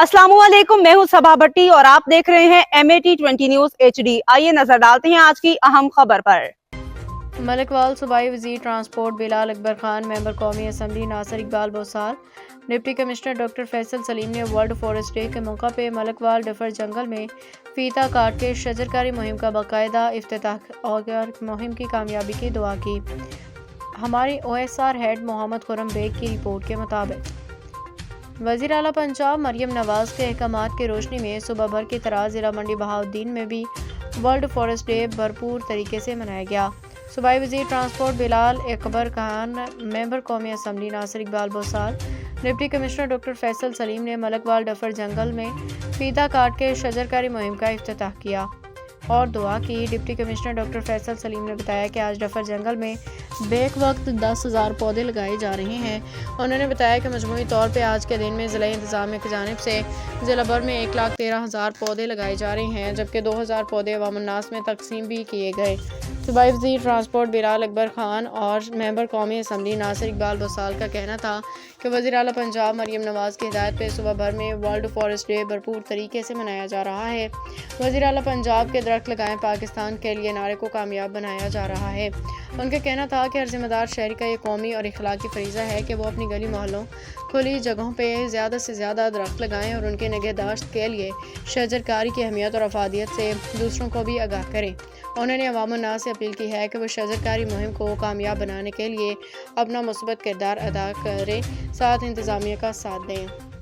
अस्सलामुअलैकुम, मैं हूं सबा भट्टी और आप देख रहे हैं MAT20 न्यूज HD। आइए नजर डालते हैं आज की अहम खबर पर। मलिकवाल सूबाई वज़ीर ट्रांसपोर्ट बिलाल अकबर खान, मेंबर कौमी assembly Nasir Iqbal Bosar, deputy commissioner doctor Faisal Saleem ने वर्ल्ड फॉरेस्ट डे के मौका पे मलिकवाल डफर जंगल में फीता काट के शजरकारी मुहिम का बाकायदा इफ्तिताह और मुहिम की कामयाबी की दुआ की। हमारी OSR हेड मोहम्मद खुरम बेग की रिपोर्ट के मुताबिक वज़ीर आला पंजाब मरियम नवाज के अहकामात की रोशनी में सुबह भर की तरह ज़िला मंडी बहाउद्दीन में भी वर्ल्ड फॉरेस्ट डे भरपूर तरीके से मनाया गया। सूबाई वज़ीर ट्रांसपोर्ट बिलाल अकबर खान, मेंबर कौमी assembly Nasir Iqbal Bosar, deputy commissioner doctor Faisal Saleem ने मलिकवाल डफर जंगल में फीता काट के शजरकारी मुहिम का इफ्तिताह किया और दुआ की। Deputy commissioner doctor Faisal Saleem ने बताया कि आज डफर जंगल में बेक वक्त 10,000 पौधे लगाए जा रहे हैं। उन्होंने बताया कि मजमूई तौर पे आज के दिन में ज़िला इंतज़ामिया की जानिब से ज़िला भर में 1,13,000 पौधे लगाए जा रहे हैं, जबकि 2,000 पौधे अवामुन्नास में तकसीम भी किए गए। सूबाई वज़ीर ट्रांसपोर्ट बिलाल अकबर खान और मेंबर कौमी असम्बली नासिर इकबाल बोसार का कहना था कि वज़ीर आला पंजाब मरियम नवाज की हिदायत पे सुबह भर में वर्ल्ड फॉरेस्ट डे भरपूर तरीके से मनाया जा रहा है। वज़ीर आला पंजाब के दरख्त लगाएं पाकिस्तान के लिए नारे को कामयाब बनाया जा रहा है। उनका कहना था कि हर जिम्मेदार शहरी का ये कौमी और इखलाकी फरीज़ा है कि वो अपनी गली मोहल्लों खुली जगहों पे ज़्यादा से ज़्यादा दरख्त लगाएं और उनके निगहदाश्त के लिए शजरकारी की अहमियत और अफादियत से दूसरों को भी आगाह करें। उन्होंने अवामुन्नास से अपील की है कि वो शजरकारी मुहिम को कामयाब बनाने के लिए अपना मुस्बत किरदार अदा करें, साथ इंतज़ामिया का साथ दें।